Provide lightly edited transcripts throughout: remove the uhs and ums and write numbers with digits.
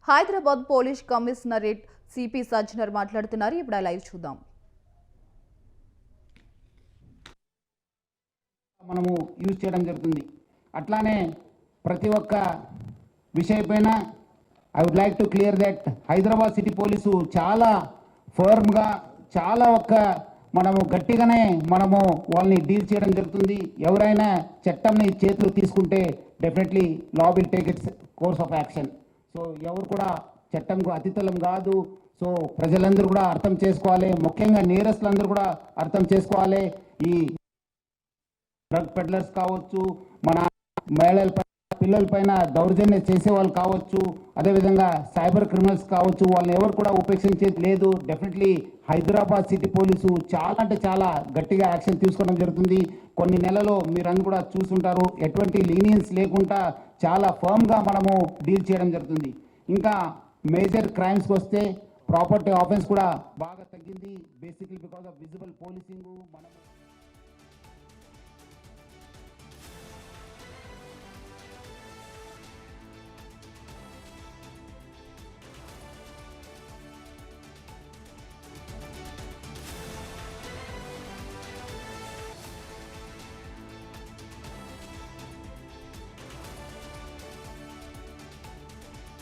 Hyderabad police commissionerate CP Sajjanar మాట్లాడుతున్నారు. ఇప్పుడు live చూద్దాం. మనము యూజ్ చేయడం జరుగుతుంది. అట్లానే ప్రతి ఒక్క విషయపైన I would like to clear that Hyderabad city police చాలా ఫర్మ్గా చాలా మనము గట్టిగానే మనము వాళ్ళని డీల్ చేయడం జరుగుతుంది. ఎవరైనా చట్టంని చేతులు తీసుకుంటే definitely law will take its course of action. So ఎవరు కూడా చట్టంకు అతిథలం కాదు. సో ప్రజలందరూ కూడా అర్థం చేసుకోవాలి, ముఖ్యంగా నేరస్తులందరూ కూడా అర్థం చేసుకోవాలి. ఈ డ్రగ్ పెడ్లర్స్ కావచ్చు, మన మహిళల పిల్లల పైన దౌర్జన్యం చేసే వాళ్ళు కావచ్చు, అదేవిధంగా సైబర్ క్రిమినల్స్ కావచ్చు, వాళ్ళని ఎవరు కూడా ఉపేక్షించేది లేదు. డెఫినెట్లీ హైదరాబాద్ సిటీ పోలీసు చాలా అంటే చాలా గట్టిగా యాక్షన్ తీసుకోవడం జరుగుతుంది. కొన్ని నెలలో మీరందరూ కూడా చూసుంటారు, ఎటువంటి లీనియన్స్ లేకుండా చాలా ఫర్మ్గా మనము డీల్ చేయడం జరుగుతుంది. ఇంకా మేజర్ క్రైమ్స్కి వస్తే ప్రాపర్టీ ఆఫెన్స్ కూడా బాగా తగ్గింది, basically because of visible policing. మనం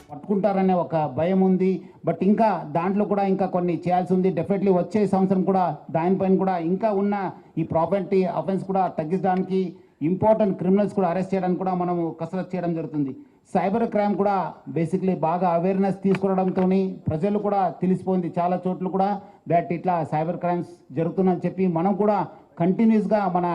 పట్టుకుంటారనే ఒక భయం ఉంది. బట్ ఇంకా దాంట్లో కూడా ఇంకా కొన్ని చేయాల్సి ఉంది. డెఫినెట్లీ వచ్చే సంవత్సరం కూడా దానిపైన కూడా ఇంకా ఉన్న ఈ ప్రాపర్టీ అఫెన్స్ కూడా తగ్గించడానికి, ఇంపార్టెంట్ క్రిమినల్స్ కూడా అరెస్ట్ చేయడానికి కూడా మనము కసరత్తు చేయడం జరుగుతుంది. సైబర్ క్రైమ్ కూడా బేసిక్లీ బాగా అవేర్నెస్ తీసుకురావడంతో ప్రజలు కూడా తెలిసిపోయింది చాలా చోట్ల కూడా దట్ ఇట్లా సైబర్ క్రైమ్స్ జరుగుతుందని చెప్పి మనం కూడా కంటిన్యూస్గా మన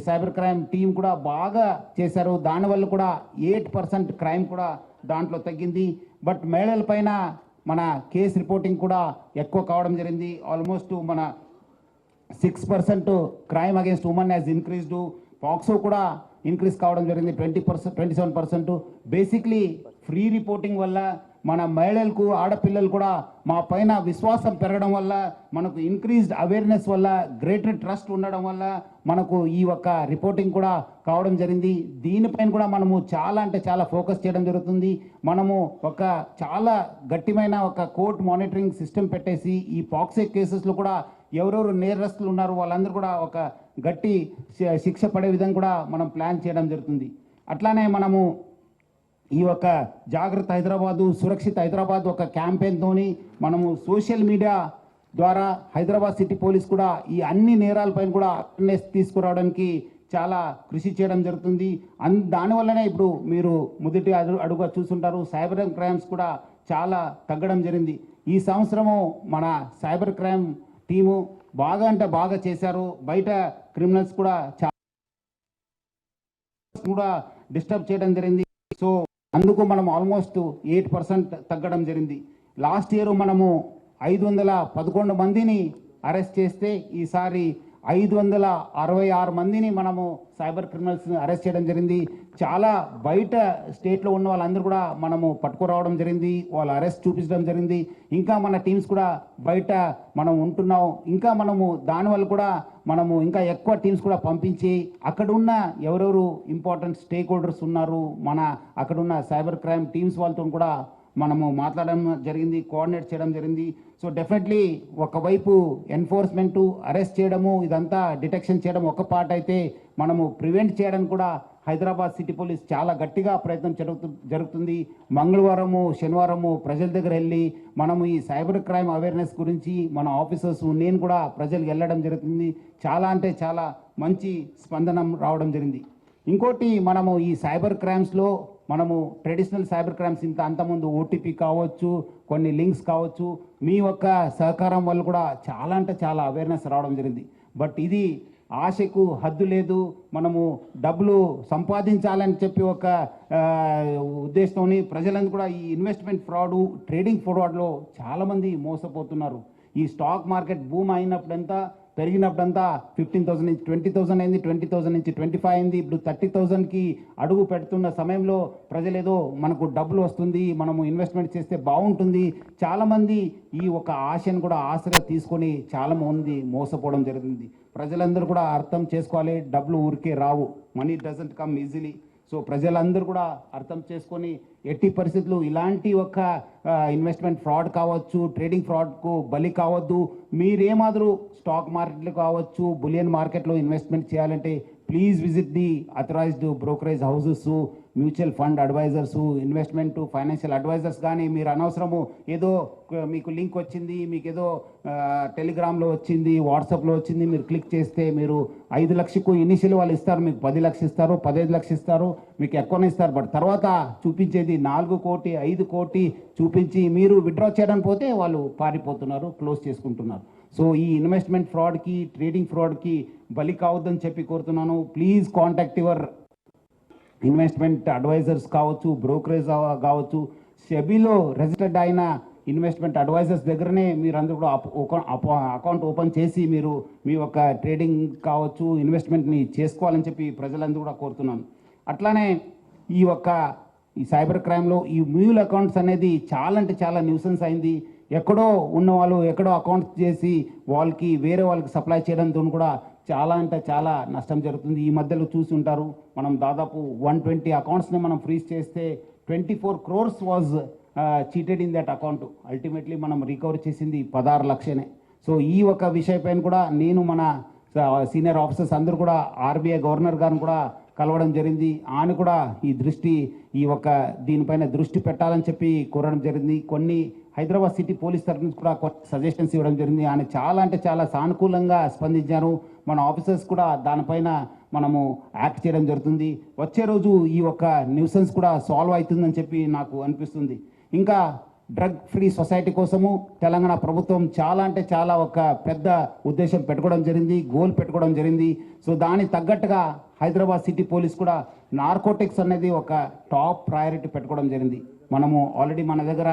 సైబర్ క్రైమ్ టీం కూడా బాగా చేశారు. దానివల్ల కూడా 8% క్రైమ్ కూడా దాంట్లో తగ్గింది. బట్ మహిళల పైన మన కేసు రిపోర్టింగ్ కూడా ఎక్కువ కావడం జరిగింది. ఆల్మోస్ట్ మన 6% crime against women has increased. POCSO కూడా ఇంక్రీజ్ కావడం జరిగింది 27%. బేసిక్లీ ఫ్రీ రిపోర్టింగ్ వల్ల మన మహిళలకు, ఆడపిల్లలు కూడా మా పైన విశ్వాసం పెరగడం వల్ల, మనకు ఇంక్రీజ్డ్ అవేర్నెస్ వల్ల, గ్రేటర్ ట్రస్ట్ ఉండడం వల్ల మనకు ఈ రిపోర్టింగ్ కూడా కావడం జరిగింది. దీనిపైన కూడా మనము చాలా అంటే చాలా ఫోకస్ చేయడం జరుగుతుంది. మనము చాలా గట్టిమైన కోర్ట్ మానిటరింగ్ సిస్టమ్ పెట్టేసి ఈ పాక్సే కేసెస్లో కూడా ఎవరెవరు నేరస్తులు ఉన్నారు వాళ్ళందరూ కూడా గట్టి శిక్ష పడే విధంగా కూడా మనం ప్లాన్ చేయడం జరుగుతుంది. అట్లానే మనము ఈ జాగ్రత్త హైదరాబాదు, సురక్షిత హైదరాబాద్ క్యాంపెయిన్తోని మనము సోషల్ మీడియా ద్వారా హైదరాబాద్ సిటీ పోలీస్ కూడా ఈ అన్ని నేరాలపైన కూడా అవేర్నెస్ తీసుకురావడానికి చాలా కృషి చేయడం జరుగుతుంది. దానివల్లనే ఇప్పుడు మీరు మొదటి అడుగుగా చూస్తుంటారు, సైబర్ క్రైమ్స్ కూడా చాలా తగ్గడం జరిగింది. ఈ సంవత్సరము మన సైబర్ క్రైమ్ టీము బాగా అంటే బాగా చేశారు. బయట క్రిమినల్స్ కూడా డిస్టర్బ్ చేయడం జరిగింది. సో అందుకు మనం ఆల్మోస్ట్ 8% తగ్గడం జరిగింది. లాస్ట్ ఇయర్ మనము 511 మందిని అరెస్ట్ చేస్తే ఈసారి 566 మందిని మనము సైబర్ క్రిమినల్స్ని అరెస్ట్ చేయడం జరిగింది. చాలా బయట స్టేట్లో ఉన్న వాళ్ళందరూ కూడా మనము పట్టుకురావడం జరిగింది, వాళ్ళ అరెస్ట్ చూపించడం జరిగింది. ఇంకా మన టీమ్స్ కూడా బయట మనం ఉంటున్నాం. ఇంకా మనము దానివల్ల కూడా మనము ఇంకా ఎక్కువ టీమ్స్ కూడా పంపించి అక్కడున్న ఎవరెవరు ఇంపార్టెంట్ స్టేక్ హోల్డర్స్ ఉన్నారు, మన అక్కడున్న సైబర్ క్రైమ్ టీమ్స్ వాళ్ళతో కూడా మనము మాట్లాడడం జరిగింది, కోఆర్డినేట్ చేయడం జరిగింది. సో డెఫినెట్లీ ఒకవైపు ఎన్ఫోర్స్మెంటు, అరెస్ట్ చేయడము, ఇదంతా డిటెక్షన్ చేయడం ఒక పార్ట్ అయితే, మనము ప్రివెంట్ చేయడానికి కూడా హైదరాబాద్ సిటీ పోలీస్ చాలా గట్టిగా ప్రయత్నం జరుగుతుంది. మంగళవారము, శనివారము ప్రజల దగ్గర వెళ్ళి మనము ఈ సైబర్ క్రైమ్ అవేర్నెస్ గురించి మన ఆఫీసర్స్, నేను కూడా ప్రజలకు వెళ్ళడం జరుగుతుంది. చాలా అంటే చాలా మంచి స్పందన రావడం జరిగింది. ఇంకోటి, మనము ఈ సైబర్ క్రైమ్స్లో మనము ట్రెడిషనల్ సైబర్ క్రైమ్స్ అంతకుముందు ఓటీపీ కావచ్చు, కొన్ని లింక్స్ కావచ్చు, మీ సహకారం వల్ల కూడా చాలా అంటే చాలా అవేర్నెస్ రావడం జరిగింది. బట్ ఇది ఆశకు హద్దు లేదు. మనము డబ్బులు సంపాదించాలని చెప్పి ఉద్దేశంతో ప్రజలందరూ కూడా ఈ ఇన్వెస్ట్మెంట్ ఫ్రాడ్, ట్రేడింగ్ ఫ్రాడ్లో చాలామంది మోసపోతున్నారు. ఈ స్టాక్ మార్కెట్ బూమ్ అయినప్పుడంతా, పెరిగినప్పుడంతా 15,000 నుంచి 20,000 అయింది, 20,000 నుంచి 25 అయింది, ఇప్పుడు 30,000కి అడుగు పెడుతున్న సమయంలో ప్రజలేదో మనకు డబ్బులు వస్తుంది, మనము ఇన్వెస్ట్మెంట్ చేస్తే బాగుంటుంది, చాలామంది ఈ ఆశను కూడా ఆశగా తీసుకొని చాలామంది మోసపోవడం జరుగుతుంది. ప్రజలందరూ కూడా అర్థం చేసుకోవాలి, డబ్బులు ఊరికే రావు, money doesn't come easily. So ప్రజలందరూ కూడా అర్థం చేసుకొని ఎట్టి పరిస్థితులు ఇలాంటి ఒక ఇన్వెస్ట్మెంట్ ఫ్రాడ్ కావచ్చు, ట్రేడింగ్ ఫ్రాడ్కు బలి కావద్దు. మీరేమాదరు స్టాక్ మార్కెట్లు కావచ్చు, బులియన్ మార్కెట్లో ఇన్వెస్ట్మెంట్ చేయాలంటే please visit the authorised brokerage houses, mutual fund advisers, investment financial advisers. కానీ మీరు అనవసరము ఏదో మీకు లింక్ వచ్చింది, మీకు ఏదో టెలిగ్రామ్లో వచ్చింది, వాట్సాప్లో వచ్చింది, మీరు క్లిక్ చేస్తే మీరు 5 లక్షలకు ఇనిషియల్ వాళ్ళు ఇస్తారు, మీకు 10 లక్షలు ఇస్తారు, 15 లక్షలు ఇస్తారు, మీకు ఎక్కువనే ఇస్తారు. బట్ తర్వాత చూపించేది 4 కోటి 5 కోటి చూపించి మీరు విత్డ్రా చేయడానికి పోతే వాళ్ళు పారిపోతున్నారు, క్లోజ్ చేసుకుంటున్నారు. సో ఈ ఇన్వెస్ట్మెంట్ ఫ్రాడ్కి, ట్రేడింగ్ ఫ్రాడ్కి బలి కావద్దని చెప్పి కోరుతున్నాను. Please contact your investment advisers కావచ్చు, బ్రోకరేజ్ కావచ్చు, సెబీలో రిజిస్టర్డ్ అయిన ఇన్వెస్ట్మెంట్ అడ్వైజర్స్ దగ్గరనే మీరు అందరూ కూడా అకౌంట్ ఓపెన్ చేసి మీరు మీ యొక్క ట్రేడింగ్ కావచ్చు, ఇన్వెస్ట్మెంట్ని చేసుకోవాలని చెప్పి ప్రజలందరూ కూడా కోరుతున్నాను. అట్లానే ఈ సైబర్ క్రైమ్లో ఈ మ్యూల్ అకౌంట్స్ అనేది చాలా అంటే చాలా న్యూసెన్స్ అయింది. ఎక్కడో ఉన్న వాళ్ళు ఎక్కడో అకౌంట్స్ చేసి వాళ్ళకి వేరే వాళ్ళకి సప్లై చేయడంతో కూడా చాలా అంటే చాలా నష్టం జరుగుతుంది. ఈ మధ్యలో చూసి ఉంటారు, మనం దాదాపు 120 అకౌంట్స్ని మనం ఫ్రీజ్ చేస్తే 24 crores was cheated in that account. Ultimately మనం రికవర్ చేసింది 16 లక్షనే. సో ఈ ఒక విషయపైన కూడా నేను మన సీనియర్ ఆఫీసర్స్ అందరూ కూడా ఆర్బీఐ గవర్నర్ గారిని కూడా కలవడం జరిగింది. ఆయన కూడా దీనిపైన దృష్టి పెట్టాలని చెప్పి కోరడం జరిగింది. కొన్ని హైదరాబాద్ సిటీ పోలీస్ తరఫు నుంచి కూడా సజెషన్స్ ఇవ్వడం జరిగింది. ఆయన చాలా అంటే చాలా సానుకూలంగా స్పందించారు. మన ఆఫీసర్స్ కూడా దానిపైన మనము యాక్ట్ చేయడం జరుగుతుంది. వచ్చే రోజు ఈ న్యూసెన్స్ కూడా సాల్వ్ అవుతుందని చెప్పి నాకు అనిపిస్తుంది. ఇంకా డ్రగ్ ఫ్రీ సొసైటీ కోసము తెలంగాణ ప్రభుత్వం చాలా అంటే చాలా పెద్ద ఉద్దేశం పెట్టుకోవడం జరిగింది, గోల్ పెట్టుకోవడం జరిగింది. సో దానికి తగ్గట్టుగా హైదరాబాద్ సిటీ పోలీస్ కూడా నార్కోటిక్స్ అనేది ఒక టాప్ ప్రయారిటీ పెట్టుకోవడం జరిగింది. మనము ఆల్రెడీ మన దగ్గర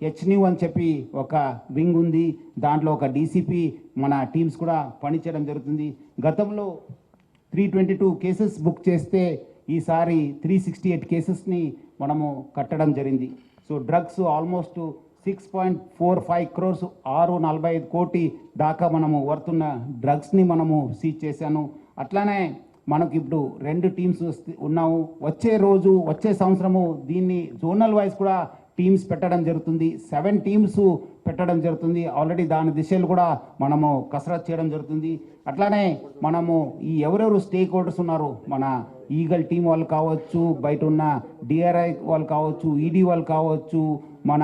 HNU అని చెప్పి ఒక వింగ్ ఉంది, దాంట్లో ఒక డీసీపీ మన టీమ్స్ కూడా పనిచేయడం జరుగుతుంది. గతంలో 322 కేసెస్ బుక్ చేస్తే ఈసారి 368 కేసెస్ని మనము కట్టడం జరిగింది. సో డ్రగ్స్ ఆల్మోస్ట్ 6.45 crores 645 కోటి దాకా మనము వర్తున్న డ్రగ్స్ని మనము సీజ్ చేశాను. అట్లానే మనకి ఇప్పుడు 2 టీమ్స్ ఉన్నాము. వచ్చే సంవత్సరము దీన్ని జోనల్ వైజ్ కూడా టీమ్స్ పెట్టడం జరుగుతుంది. 7 టీమ్స్ పెట్టడం జరుగుతుంది. ఆల్రెడీ దాని దిశలు కూడా మనము కసరత్ చేయడం జరుగుతుంది. అట్లానే మనము ఈ ఎవరెవరు స్టేక్ హోల్డర్స్ ఉన్నారు, మన ఈగల్ టీం వాళ్ళు కావచ్చు, బయట ఉన్న డిఆర్ఐ వాళ్ళు కావచ్చు, ఈడీ వాళ్ళు కావచ్చు, మన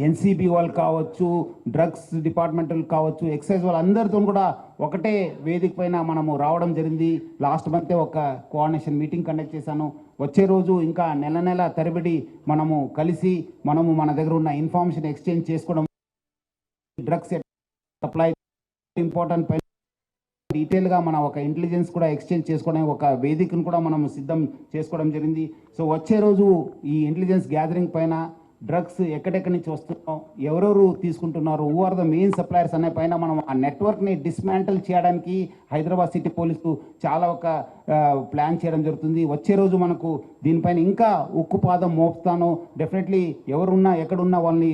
ఎన్సీబీ వాళ్ళు కావచ్చు, డ్రగ్స్ డిపార్ట్మెంటల్ కావచ్చు, ఎక్సైజ్ వాళ్ళందరితో కూడా ఒకటే వేదిక పైన మనము రావడం జరిగింది. లాస్ట్ మంతే ఒక కోఆర్డినేషన్ మీటింగ్ కండక్ట్ చేశాను. వచ్చే రోజు ఇంకా నెల తరబడి మనము కలిసి మన దగ్గర ఉన్న ఇన్ఫర్మేషన్ ఎక్స్చేంజ్ చేసుకోవడం, డ్రగ్స్ సప్లై ఇంపార్టెంట్ పైన డీటెయిల్గా మన ఇంటెలిజెన్స్ కూడా ఎక్స్చేంజ్ చేసుకోవడం ఒక వేదికను కూడా మనం సిద్ధం చేసుకోవడం జరిగింది. సో వచ్చే రోజు ఈ ఇంటెలిజెన్స్ గ్యాదరింగ్ పైన డ్రగ్స్ ఎక్కడెక్కడి నుంచి వస్తున్నాం, ఎవరెవరు తీసుకుంటున్నారు, who are the main suppliers అనే పైన మనం ఆ నెట్వర్క్ని డిస్మాంటిల్ చేయడానికి హైదరాబాద్ సిటీ పోలీసు చాలా ప్లాన్ చేయడం జరుగుతుంది. వచ్చే రోజు మనకు దీనిపైన ఇంకా ఉక్కుపాదం మోపుతాను. డెఫినెట్లీ ఎవరున్నా ఎక్కడున్నా వాళ్ళని